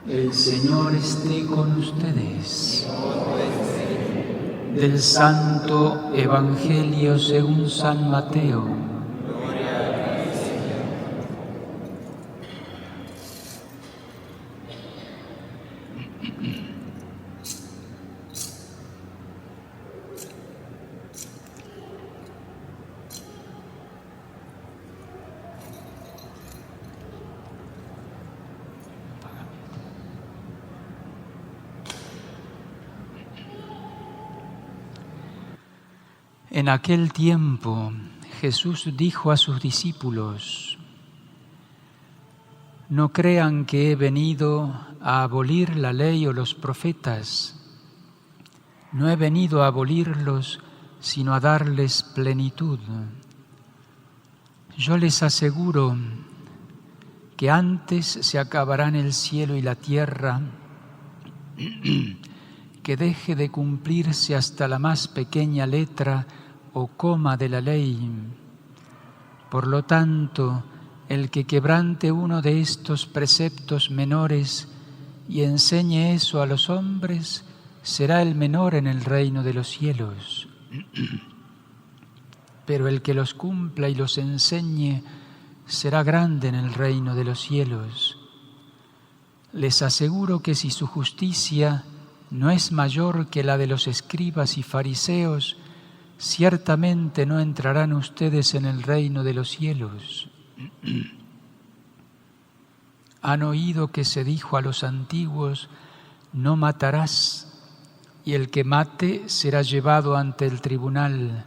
El Señor esté con ustedes. Del Santo Evangelio según San Mateo. En aquel tiempo Jesús dijo a sus discípulos: no crean que he venido a abolir la ley o los profetas. No he venido a abolirlos, sino a darles plenitud. Yo les aseguro que antes se acabarán el cielo y la tierra, que deje de cumplirse hasta la más pequeña letra o coma de la ley. Por lo tanto, el que quebrante uno de estos preceptos menores y enseñe eso a los hombres, será el menor en el reino de los cielos. Pero el que los cumpla y los enseñe, será grande en el reino de los cielos. Les aseguro que si su justicia no es mayor que la de los escribas y fariseos, ciertamente no entrarán ustedes en el reino de los cielos. Han oído que se dijo a los antiguos: no matarás, y el que mate será llevado ante el tribunal.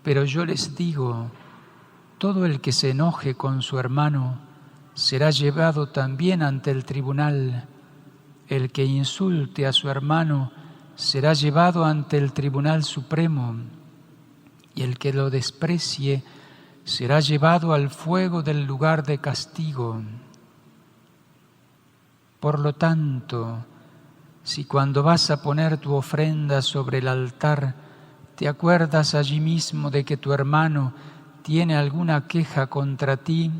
Pero yo les digo, todo el que se enoje con su hermano será llevado también ante el tribunal. El que insulte a su hermano será llevado ante el Tribunal Supremo, y el que lo desprecie será llevado al fuego del lugar de castigo. Por lo tanto, si cuando vas a poner tu ofrenda sobre el altar, te acuerdas allí mismo de que tu hermano tiene alguna queja contra ti,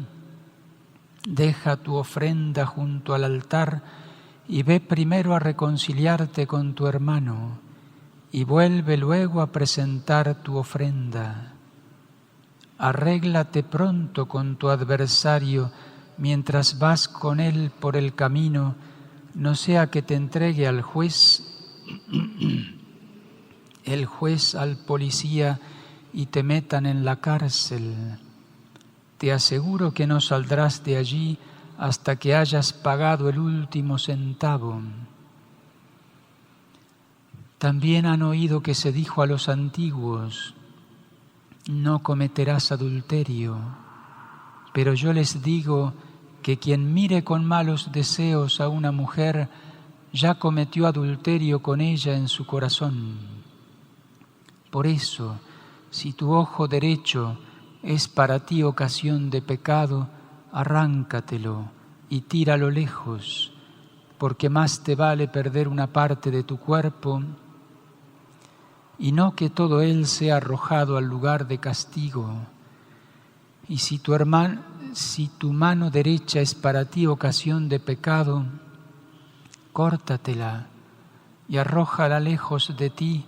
deja tu ofrenda junto al altar y ve primero a reconciliarte con tu hermano, y vuelve luego a presentar tu ofrenda. Arréglate pronto con tu adversario mientras vas con él por el camino, no sea que te entregue al juez, el juez al policía y te metan en la cárcel. Te aseguro que no saldrás de allí hasta que hayas pagado el último centavo. También han oído que se dijo a los antiguos: no cometerás adulterio. Pero yo les digo que quien mire con malos deseos a una mujer ya cometió adulterio con ella en su corazón. Por eso, si tu ojo derecho es para ti ocasión de pecado, arráncatelo y tíralo lejos, porque más te vale perder una parte de tu cuerpo y no que todo él sea arrojado al lugar de castigo. Y si tu mano derecha es para ti ocasión de pecado, córtatela y arrójala lejos de ti,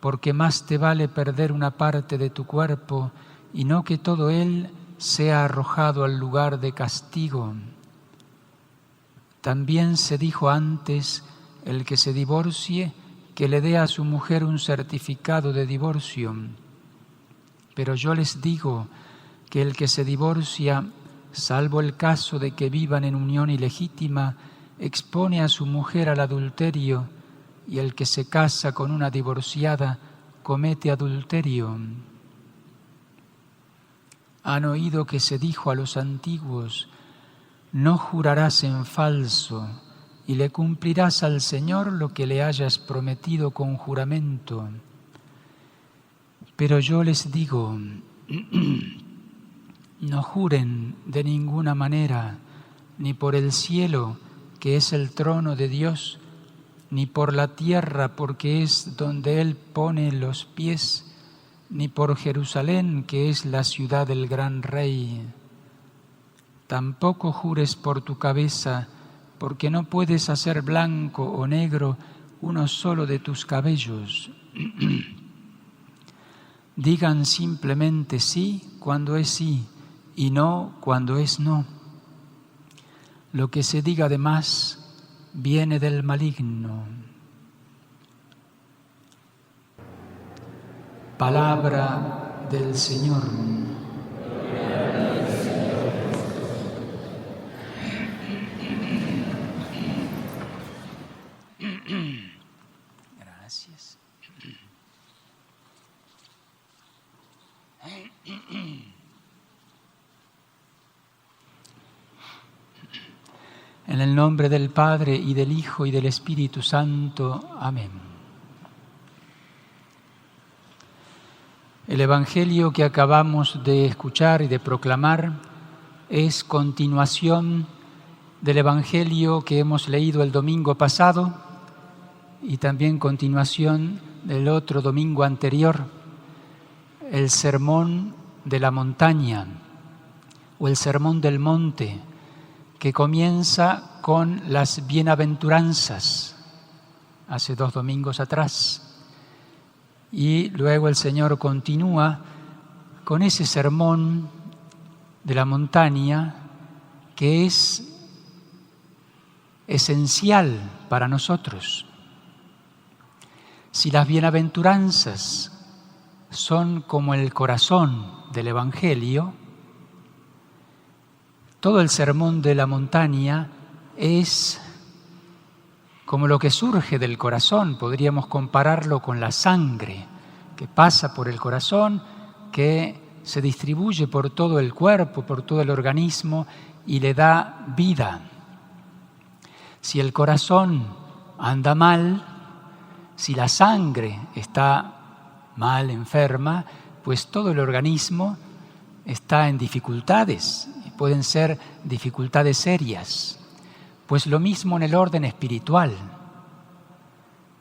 porque más te vale perder una parte de tu cuerpo y no que todo él sea arrojado al lugar de castigo. También se dijo antes: el que se divorcie, que le dé a su mujer un certificado de divorcio. Pero yo les digo que el que se divorcia, salvo el caso de que vivan en unión ilegítima, expone a su mujer al adulterio, y el que se casa con una divorciada comete adulterio. Han oído que se dijo a los antiguos: no jurarás en falso, y le cumplirás al Señor lo que le hayas prometido con juramento. Pero yo les digo, no juren de ninguna manera, ni por el cielo, que es el trono de Dios, ni por la tierra, porque es donde Él pone los pies, ni por Jerusalén, que es la ciudad del gran Rey. Tampoco jures por tu cabeza, porque no puedes hacer blanco o negro uno solo de tus cabellos. Digan simplemente sí cuando es sí y no cuando es no. Lo que se diga de más viene del maligno. Palabra del Señor. Gracias. En el nombre del Padre, y del Hijo, y del Espíritu Santo. Amén. El Evangelio que acabamos de escuchar y de proclamar es continuación del Evangelio que hemos leído el domingo pasado y también continuación del otro domingo anterior, el Sermón de la Montaña o el Sermón del Monte, que comienza con las bienaventuranzas, hace 2 domingos atrás. Y luego el Señor continúa con ese sermón de la montaña que es esencial para nosotros. Si las bienaventuranzas son como el corazón del Evangelio, todo el sermón de la montaña es como lo que surge del corazón. Podríamos compararlo con la sangre que pasa por el corazón, que se distribuye por todo el cuerpo, por todo el organismo y le da vida. Si el corazón anda mal, si la sangre está mal, enferma, pues todo el organismo está en dificultades, y pueden ser dificultades serias. Pues lo mismo en el orden espiritual.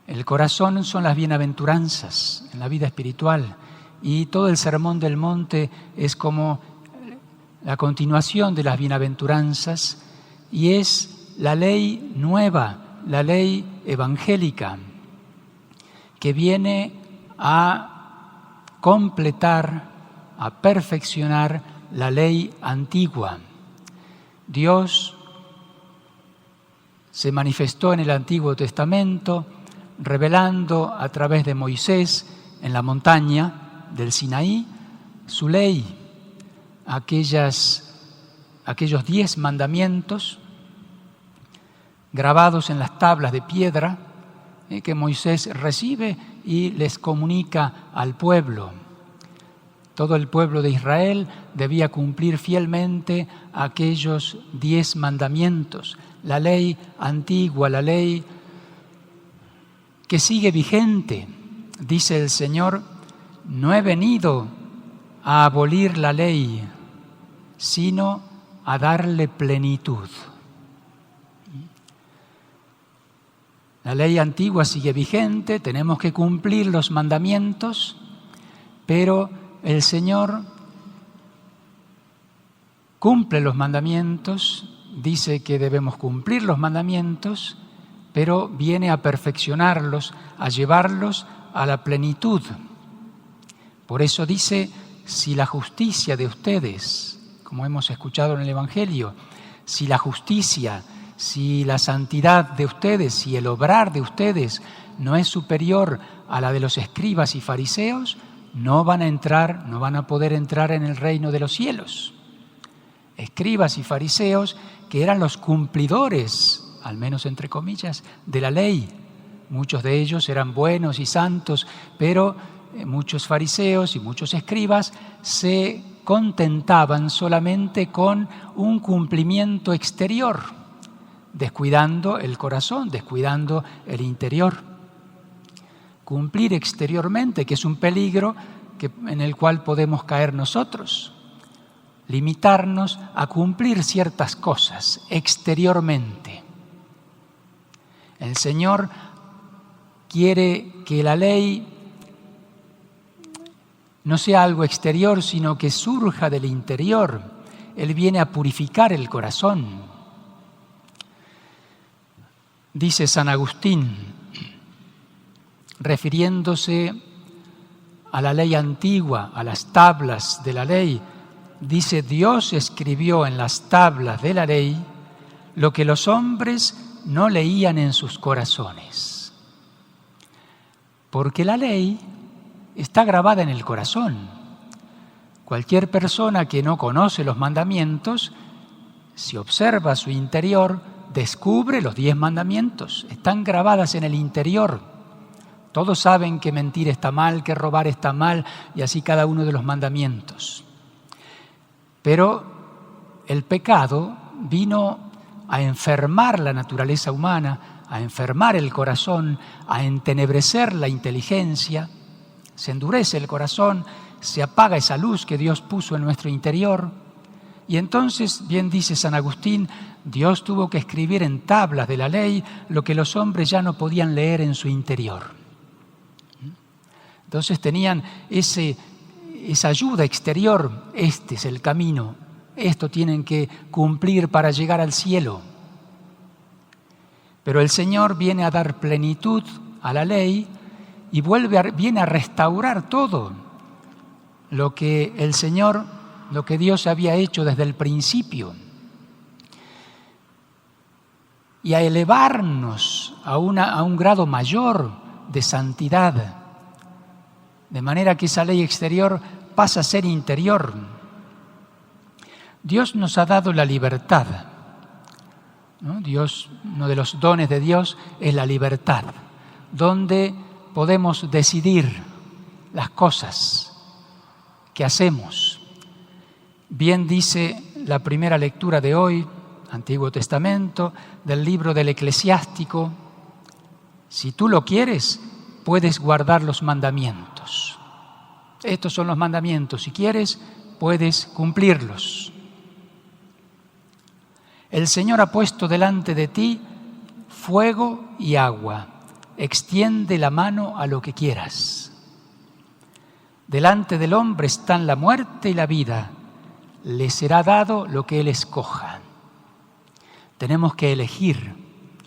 El corazón son las bienaventuranzas en la vida espiritual, y todo el Sermón del Monte es como la continuación de las bienaventuranzas, y es la ley nueva, la ley evangélica, que viene a completar, a perfeccionar la ley antigua. Dios se manifestó en el Antiguo Testamento, revelando a través de Moisés en la montaña del Sinaí su ley, aquellos 10 mandamientos grabados en las tablas de piedra que Moisés recibe y les comunica al pueblo. Todo el pueblo de Israel debía cumplir fielmente aquellos 10 mandamientos, la ley antigua, la ley que sigue vigente. Dice el Señor: no he venido a abolir la ley, sino a darle plenitud. La ley antigua sigue vigente, tenemos que cumplir los mandamientos, pero el Señor cumple los mandamientos, dice que debemos cumplir los mandamientos, pero viene a perfeccionarlos, a llevarlos a la plenitud. Por eso dice: si la justicia de ustedes, como hemos escuchado en el Evangelio, si la justicia, si la santidad de ustedes, si el obrar de ustedes no es superior a la de los escribas y fariseos, no van a poder entrar en el reino de los cielos. Escribas y fariseos que eran los cumplidores, al menos entre comillas, de la ley. Muchos de ellos eran buenos y santos, pero muchos fariseos y muchos escribas se contentaban solamente con un cumplimiento exterior, descuidando el corazón, descuidando el interior. Cumplir exteriormente, que es un peligro en el cual podemos caer nosotros. Limitarnos a cumplir ciertas cosas exteriormente. El Señor quiere que la ley no sea algo exterior, sino que surja del interior. Él viene a purificar el corazón. Dice San Agustín, refiriéndose a la ley antigua, a las tablas de la ley, dice: Dios escribió en las tablas de la ley lo que los hombres no leían en sus corazones. Porque la ley está grabada en el corazón. Cualquier persona que no conoce los mandamientos, si observa su interior, descubre los 10 mandamientos. Están grabadas en el interior. Todos saben que mentir está mal, que robar está mal, y así cada uno de los mandamientos. Pero el pecado vino a enfermar la naturaleza humana, a enfermar el corazón, a entenebrecer la inteligencia. Se endurece el corazón, se apaga esa luz que Dios puso en nuestro interior. Y entonces, bien dice San Agustín, Dios tuvo que escribir en tablas de la ley lo que los hombres ya no podían leer en su interior. Entonces tenían esa ayuda exterior. Este es el camino, esto tienen que cumplir para llegar al cielo. Pero el Señor viene a dar plenitud a la ley y viene a restaurar todo lo que el Señor, lo que Dios había hecho desde el principio, y a elevarnos a un grado mayor de santidad, de manera que esa ley exterior pasa a ser interior. Dios nos ha dado la libertad, ¿no? Uno de los dones de Dios es la libertad, donde podemos decidir las cosas que hacemos. Bien dice la primera lectura de hoy, Antiguo Testamento, del libro del Eclesiástico: si tú lo quieres, puedes guardar los mandamientos. Estos son los mandamientos, si quieres, puedes cumplirlos. El Señor ha puesto delante de ti fuego y agua. Extiende la mano a lo que quieras. Delante del hombre están la muerte y la vida. Le será dado lo que él escoja. Tenemos que elegir,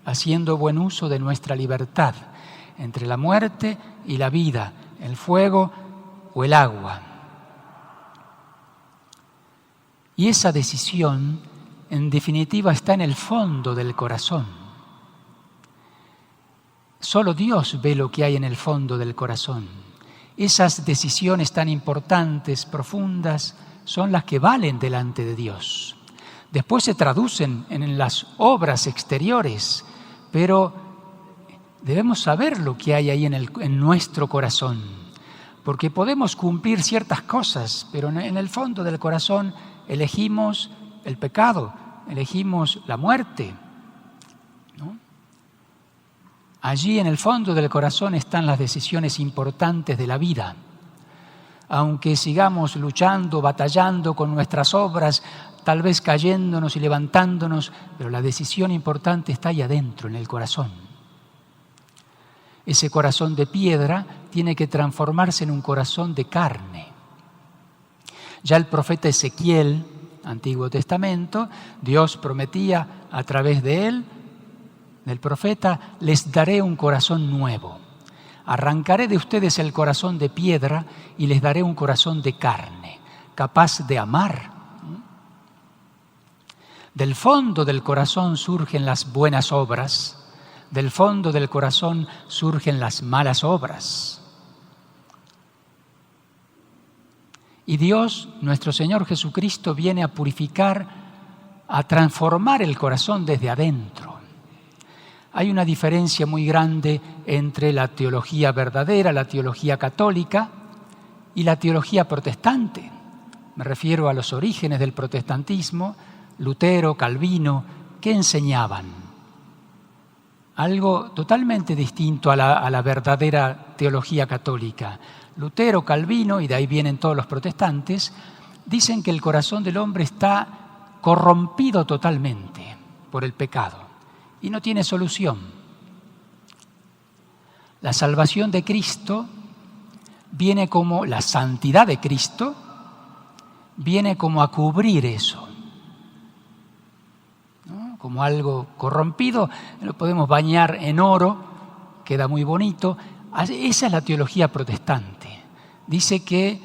haciendo buen uso de nuestra libertad, entre la muerte y la vida, el fuego o el agua. Y esa decisión, en definitiva, está en el fondo del corazón. Solo Dios ve lo que hay en el fondo del corazón. Esas decisiones tan importantes, profundas, son las que valen delante de Dios. Después se traducen en las obras exteriores, pero debemos saber lo que hay ahí en nuestro corazón, porque podemos cumplir ciertas cosas, pero en el fondo del corazón elegimos el pecado, elegimos la muerte, ¿no? Allí en el fondo del corazón están las decisiones importantes de la vida. Aunque sigamos luchando, batallando con nuestras obras, tal vez cayéndonos y levantándonos, pero la decisión importante está ahí adentro, en el corazón. Ese corazón de piedra tiene que transformarse en un corazón de carne. Ya el profeta Ezequiel, Antiguo Testamento, Dios prometía a través de él, del profeta: les daré un corazón nuevo. Arrancaré de ustedes el corazón de piedra y les daré un corazón de carne, capaz de amar. Del fondo del corazón surgen las buenas obras, del fondo del corazón surgen las malas obras. Y Dios, nuestro Señor Jesucristo, viene a purificar, a transformar el corazón desde adentro. Hay una diferencia muy grande entre la teología verdadera, la teología católica, y la teología protestante. Me refiero a los orígenes del protestantismo, Lutero, Calvino, que enseñaban algo totalmente distinto a la verdadera teología católica. Lutero, Calvino, y de ahí vienen todos los protestantes, dicen que el corazón del hombre está corrompido totalmente por el pecado y no tiene solución. La salvación de Cristo viene como, la santidad de Cristo viene como a cubrir eso, ¿no? como algo corrompido, lo podemos bañar en oro, queda muy bonito. Esa es la teología protestante. Dice que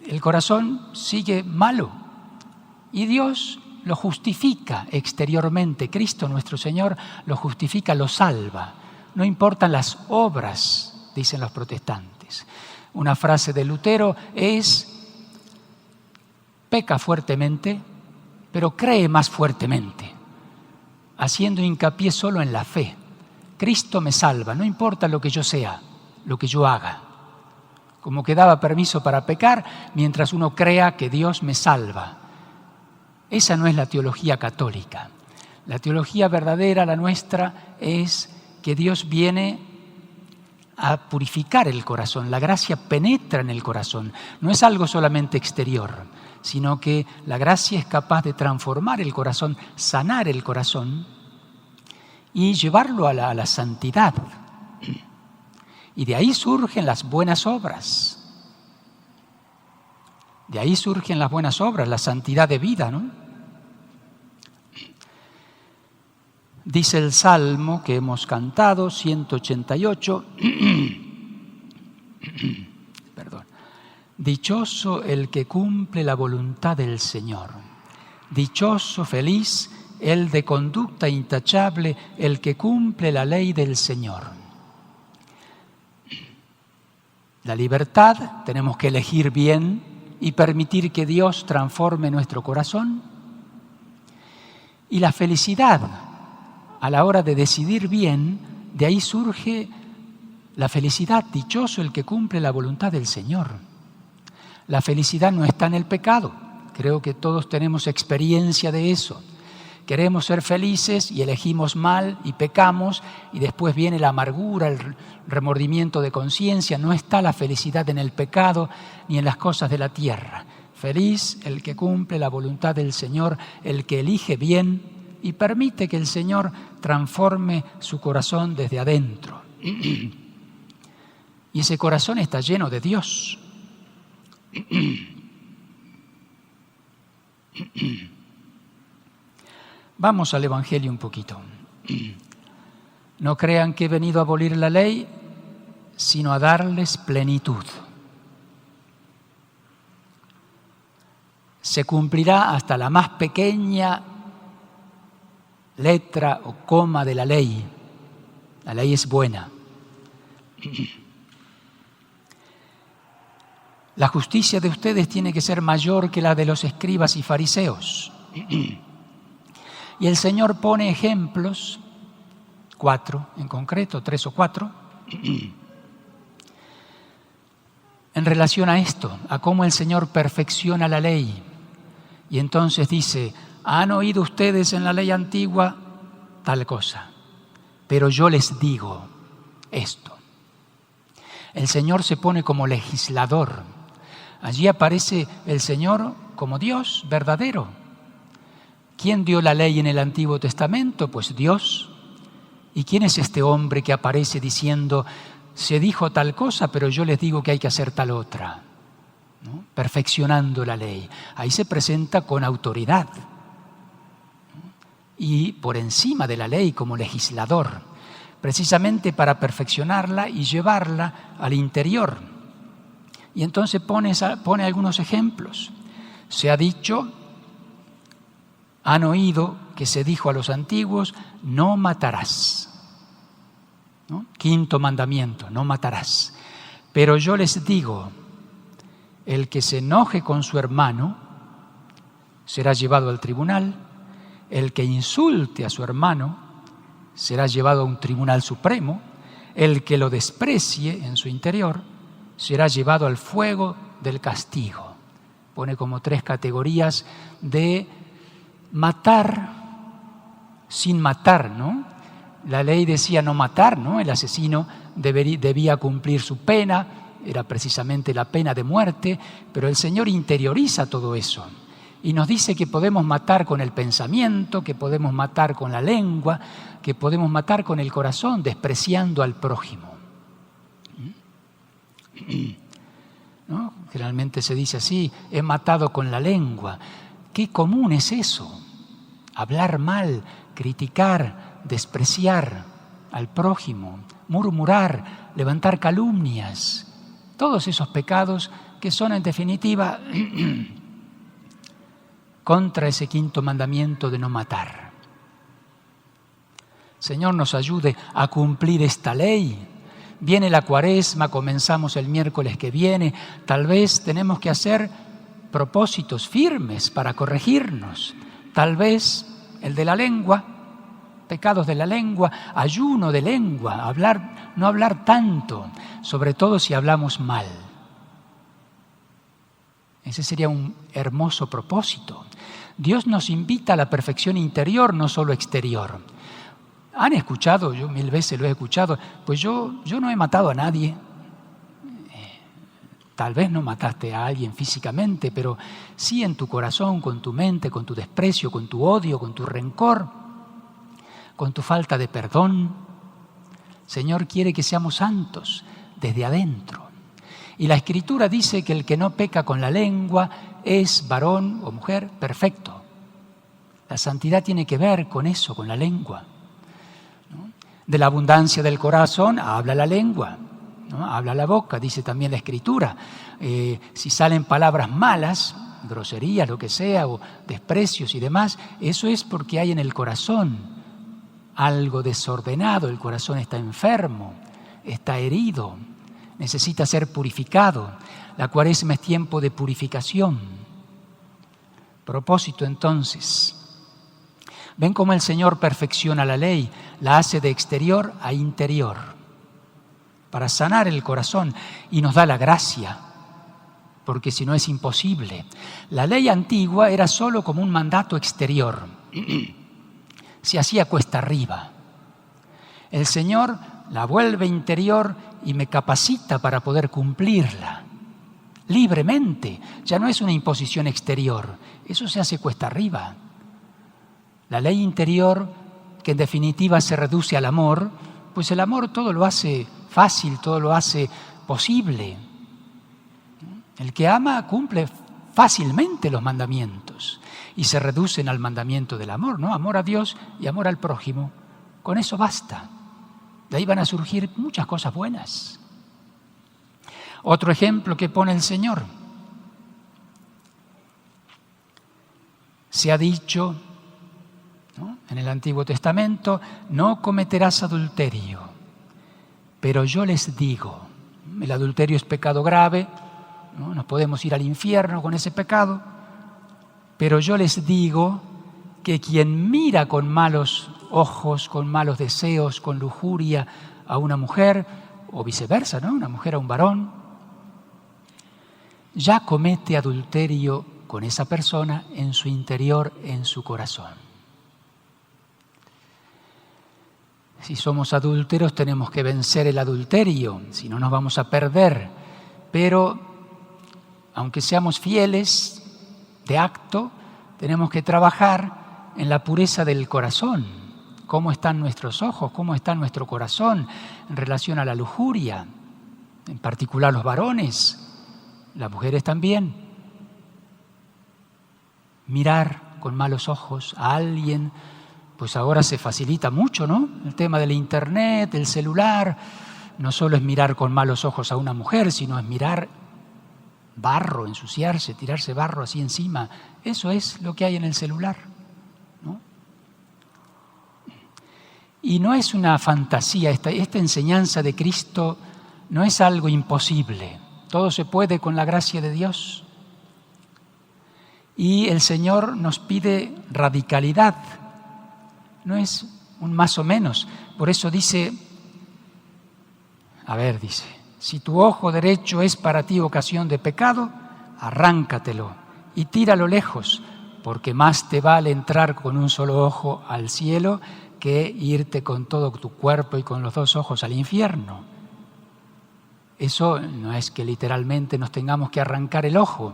el corazón sigue malo y Dios lo justifica exteriormente. Cristo nuestro Señor lo justifica, lo salva. No importan las obras, dicen los protestantes. Una frase de Lutero es: peca fuertemente, pero cree más fuertemente, haciendo hincapié solo en la fe. Cristo me salva, no importa lo que yo sea, lo que yo haga. Como que daba permiso para pecar mientras uno crea que Dios me salva. Esa no es la teología católica. La teología verdadera, la nuestra, es que Dios viene a purificar el corazón. La gracia penetra en el corazón. No es algo solamente exterior, sino que la gracia es capaz de transformar el corazón, sanar el corazón y llevarlo a la santidad. Y de ahí surgen las buenas obras. De ahí surgen las buenas obras, la santidad de vida, ¿no? Dice el Salmo que hemos cantado, 188, perdón. Dichoso el que cumple la voluntad del Señor. Dichoso, feliz, el de conducta intachable, el que cumple la ley del Señor. La libertad, tenemos que elegir bien y permitir que Dios transforme nuestro corazón. Y la felicidad, a la hora de decidir bien, de ahí surge la felicidad. Dichoso el que cumple la voluntad del Señor. La felicidad no está en el pecado. Creo que todos tenemos experiencia de eso. Queremos ser felices y elegimos mal y pecamos y después viene la amargura, el remordimiento de conciencia. No está la felicidad en el pecado ni en las cosas de la tierra. Feliz el que cumple la voluntad del Señor, el que elige bien y permite que el Señor transforme su corazón desde adentro. Y ese corazón está lleno de Dios. Vamos al Evangelio un poquito. No crean que he venido a abolir la ley, sino a darles plenitud. Se cumplirá hasta la más pequeña letra o coma de la ley. La ley es buena. La justicia de ustedes tiene que ser mayor que la de los escribas y fariseos. Y el Señor pone ejemplos, 4 en concreto, 3 o 4, en relación a esto, a cómo el Señor perfecciona la ley. Y entonces dice: han oído ustedes en la ley antigua tal cosa, pero yo les digo esto. El Señor se pone como legislador. Allí aparece el Señor como Dios verdadero. ¿Quién dio la ley en el Antiguo Testamento? Pues Dios. ¿Y quién es este hombre que aparece diciendo: se dijo tal cosa, pero yo les digo que hay que hacer tal otra? ¿No? Perfeccionando la ley. Ahí se presenta con autoridad. Y por encima de la ley como legislador, precisamente para perfeccionarla y llevarla al interior. Y entonces pone algunos ejemplos. Se ha dicho, han oído que se dijo a los antiguos: no matarás. ¿No? 5º mandamiento, no matarás. Pero yo les digo, el que se enoje con su hermano será llevado al tribunal, el que insulte a su hermano será llevado a un tribunal supremo, el que lo desprecie en su interior será llevado al fuego del castigo. Pone como 3 categorías de matar sin matar, ¿no? La ley decía no matar, ¿no? El asesino debía cumplir su pena, era precisamente la pena de muerte, pero el Señor interioriza todo eso y nos dice que podemos matar con el pensamiento, que podemos matar con la lengua, que podemos matar con el corazón, despreciando al prójimo. ¿No? Generalmente se dice así: he matado con la lengua. Qué común es eso. hablar mal, criticar, despreciar al prójimo, murmurar, levantar calumnias, todos esos pecados que son en definitiva contra ese quinto mandamiento de no matar. Señor, nos ayude a cumplir esta ley. Viene la Cuaresma, comenzamos el miércoles que viene, tal vez tenemos que hacer propósitos firmes para corregirnos, tal vez el de la lengua, pecados de la lengua, ayuno de lengua, no hablar tanto, sobre todo si hablamos mal. Ese sería un hermoso propósito. Dios nos invita a la perfección interior, no solo exterior. ¿Han escuchado? Yo 1000 veces lo he escuchado. Pues yo no he matado a nadie. Tal vez no mataste a alguien físicamente, pero sí en tu corazón, con tu mente, con tu desprecio, con tu odio, con tu rencor, con tu falta de perdón. El Señor quiere que seamos santos desde adentro. Y la Escritura dice que el que no peca con la lengua es varón o mujer perfecto. La santidad tiene que ver con eso, con la lengua. De la abundancia del corazón habla la lengua, ¿no? Habla la boca, dice también la Escritura. Si salen palabras malas, groserías, lo que sea, o desprecios y demás, eso es porque hay en el corazón algo desordenado, el corazón está enfermo, está herido, necesita ser purificado. La Cuaresma es tiempo de purificación. Propósito entonces. ¿Ven cómo el Señor perfecciona la ley? La hace de exterior a interior, para sanar el corazón, y nos da la gracia, porque si no es imposible. La ley antigua era solo como un mandato exterior, se hacía cuesta arriba. El Señor la vuelve interior y me capacita para poder cumplirla libremente. Ya no es una imposición exterior, eso se hace cuesta arriba. La ley interior, que en definitiva se reduce al amor, pues el amor todo lo hace fácil, todo lo hace posible. El que ama cumple fácilmente los mandamientos y se reducen al mandamiento del amor, ¿no? Amor a Dios y amor al prójimo. Con eso basta. De ahí van a surgir muchas cosas buenas. Otro ejemplo que pone el Señor. Se ha dicho, ¿no?, en el Antiguo Testamento, no cometerás adulterio. Pero yo les digo, el adulterio es pecado grave, ¿no? Nos podemos ir al infierno con ese pecado, pero yo les digo que quien mira con malos ojos, con malos deseos, con lujuria a una mujer, o viceversa, ¿no?, una mujer a un varón, ya comete adulterio con esa persona en su interior, en su corazón. Si somos adúlteros tenemos que vencer el adulterio, si no nos vamos a perder. Pero aunque seamos fieles de acto, tenemos que trabajar en la pureza del corazón. ¿Cómo están nuestros ojos? ¿Cómo está nuestro corazón en relación a la lujuria? En particular los varones, las mujeres también. Mirar con malos ojos a alguien, pues ahora se facilita mucho, ¿no? El tema del internet, del celular, no solo es mirar con malos ojos a una mujer, sino es mirar barro, ensuciarse, tirarse barro así encima. Eso es lo que hay en el celular, ¿no? Y no es una fantasía, esta enseñanza de Cristo no es algo imposible. Todo se puede con la gracia de Dios. Y el Señor nos pide radicalidad. No es un más o menos. Por eso dice, si tu ojo derecho es para ti ocasión de pecado, arráncatelo y tíralo lejos, porque más te vale entrar con un solo ojo al cielo que irte con todo tu cuerpo y con los 2 ojos al infierno. Eso no es que literalmente nos tengamos que arrancar el ojo,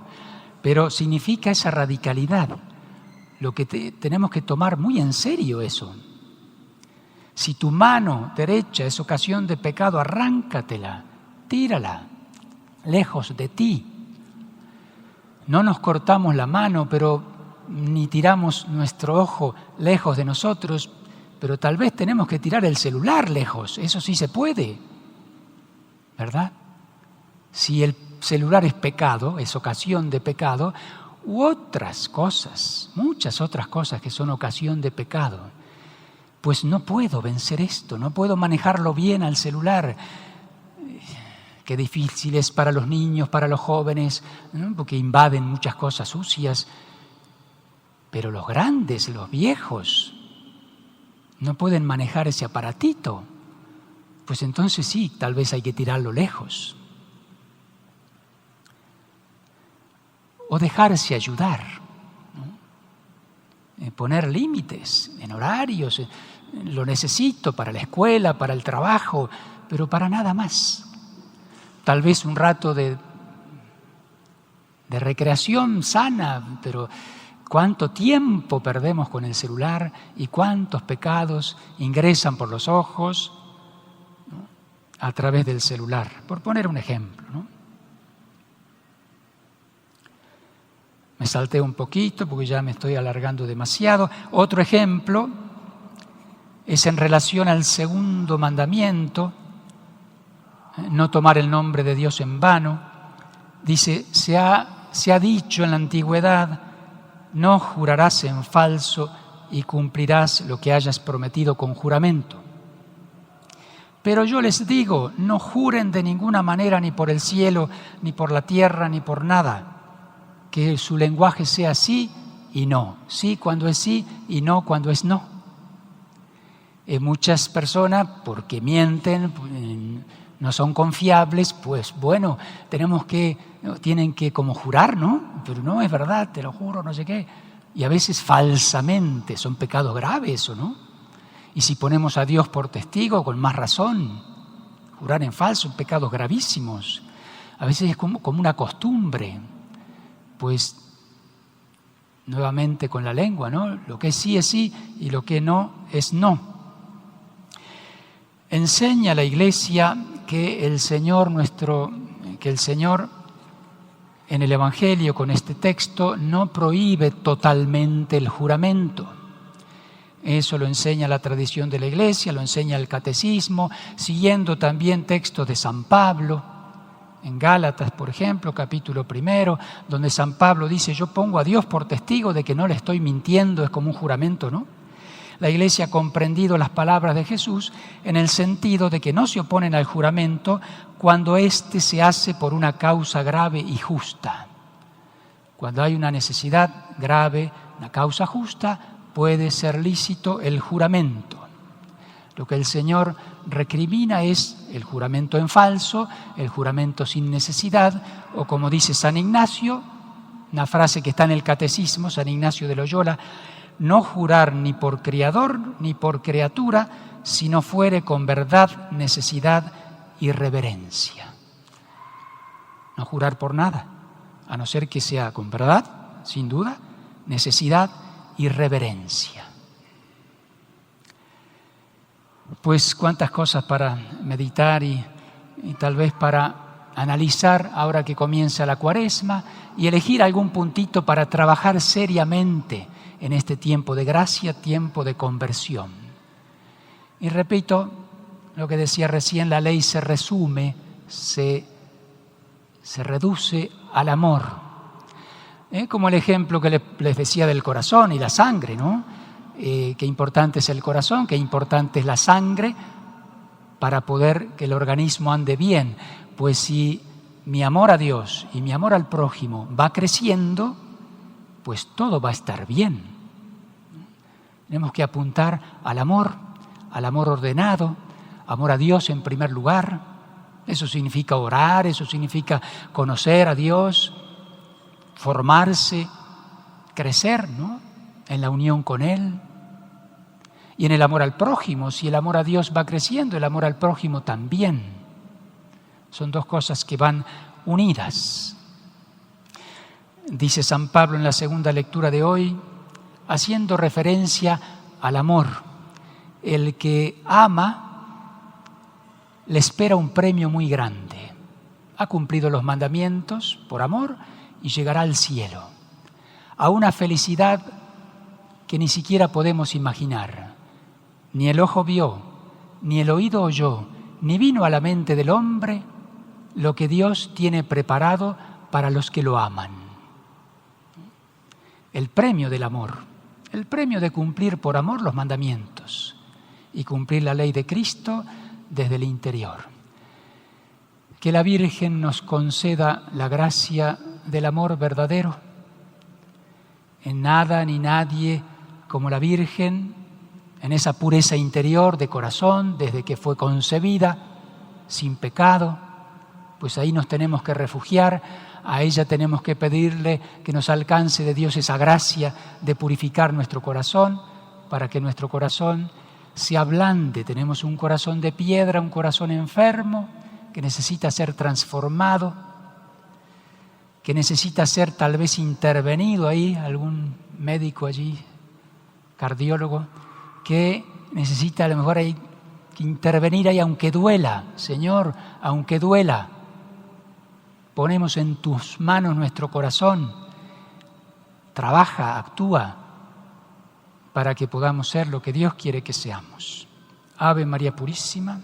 pero significa esa radicalidad. Lo que tenemos que tomar muy en serio eso. Si tu mano derecha es ocasión de pecado, arráncatela, tírala, lejos de ti. No nos cortamos la mano, pero ni tiramos nuestro ojo lejos de nosotros, pero tal vez tenemos que tirar el celular lejos. Eso sí se puede, ¿verdad? Si el celular es pecado, es ocasión de pecado, u otras cosas, muchas otras cosas que son ocasión de pecado, pues no puedo vencer esto, no puedo manejarlo bien al celular. Qué difícil es para los niños, para los jóvenes, ¿no? Porque invaden muchas cosas sucias. Pero los grandes, los viejos, no pueden manejar ese aparatito. Pues entonces sí, tal vez hay que tirarlo lejos. O dejarse ayudar, ¿no? Poner límites en horarios. Lo necesito para la escuela, para el trabajo, pero para nada más. Tal vez un rato de recreación sana, pero cuánto tiempo perdemos con el celular y cuántos pecados ingresan por los ojos, ¿no? A través del celular, por poner un ejemplo, ¿no? Me salté un poquito porque ya me estoy alargando demasiado. Otro ejemplo es en relación al segundo mandamiento, no tomar el nombre de Dios en vano. Dice, se ha dicho en la antigüedad, no jurarás en falso y cumplirás lo que hayas prometido con juramento. Pero yo les digo, no juren de ninguna manera ni por el cielo, ni por la tierra, ni por nada. Que su lenguaje sea sí y no. Sí cuando es sí y no cuando es no. Muchas personas, porque mienten, no son confiables, pues bueno, tienen que como jurar, ¿no? Pero no es verdad, te lo juro, no sé qué. Y a veces falsamente, son pecados graves, ¿o no? Y si ponemos a Dios por testigo, con más razón, jurar en falso, son pecados gravísimos. A veces es como una costumbre, pues nuevamente con la lengua, ¿no? Lo que es sí y lo que no es no. Enseña la Iglesia que el Señor en el Evangelio con este texto no prohíbe totalmente el juramento. Eso lo enseña la tradición de la Iglesia, lo enseña el Catecismo, siguiendo también textos de San Pablo, en Gálatas, por ejemplo, capítulo 1, donde San Pablo dice, yo pongo a Dios por testigo de que no le estoy mintiendo, es como un juramento, ¿no? La Iglesia ha comprendido las palabras de Jesús en el sentido de que no se oponen al juramento cuando éste se hace por una causa grave y justa. Cuando hay una necesidad grave, una causa justa, puede ser lícito el juramento. Lo que el Señor recrimina es el juramento en falso, el juramento sin necesidad, o como dice San Ignacio, una frase que está en el Catecismo, San Ignacio de Loyola, no jurar ni por criador ni por criatura, si no fuere con verdad, necesidad y reverencia. No jurar por nada, a no ser que sea con verdad, sin duda, necesidad y reverencia. Pues cuántas cosas para meditar y tal vez para analizar ahora que comienza la Cuaresma y elegir algún puntito para trabajar seriamente en este tiempo de gracia, tiempo de conversión. Y repito lo que decía recién, la ley se resume, se reduce al amor. Como el ejemplo que les decía del corazón y la sangre, ¿no? Qué importante es el corazón, qué importante es la sangre para poder que el organismo ande bien. Pues si mi amor a Dios y mi amor al prójimo va creciendo, pues todo va a estar bien. Tenemos que apuntar al amor ordenado, amor a Dios en primer lugar. Eso significa orar, eso significa conocer a Dios, formarse, crecer, ¿no? En la unión con Él. Y en el amor al prójimo, si el amor a Dios va creciendo, el amor al prójimo también. Son dos cosas que van unidas. Dice San Pablo en la segunda lectura de hoy, haciendo referencia al amor. El que ama le espera un premio muy grande. Ha cumplido los mandamientos por amor y llegará al cielo. a una felicidad que ni siquiera podemos imaginar. Ni el ojo vio, ni el oído oyó, ni vino a la mente del hombre lo que Dios tiene preparado para los que lo aman. El premio del amor, el premio de cumplir por amor los mandamientos y cumplir la ley de Cristo desde el interior. Que la Virgen nos conceda la gracia del amor verdadero. En nada ni nadie como la Virgen, en esa pureza interior de corazón, desde que fue concebida, sin pecado, pues ahí nos tenemos que refugiar, a ella tenemos que pedirle que nos alcance de Dios esa gracia de purificar nuestro corazón, para que nuestro corazón se ablande. Tenemos un corazón de piedra, un corazón enfermo, que necesita ser transformado, que necesita ser tal vez intervenido ahí, algún médico allí, cardiólogo, que necesita a lo mejor ahí intervenir ahí, aunque duela. Señor, aunque duela, ponemos en tus manos nuestro corazón. Trabaja, actúa, para que podamos ser lo que Dios quiere que seamos. Ave María Purísima.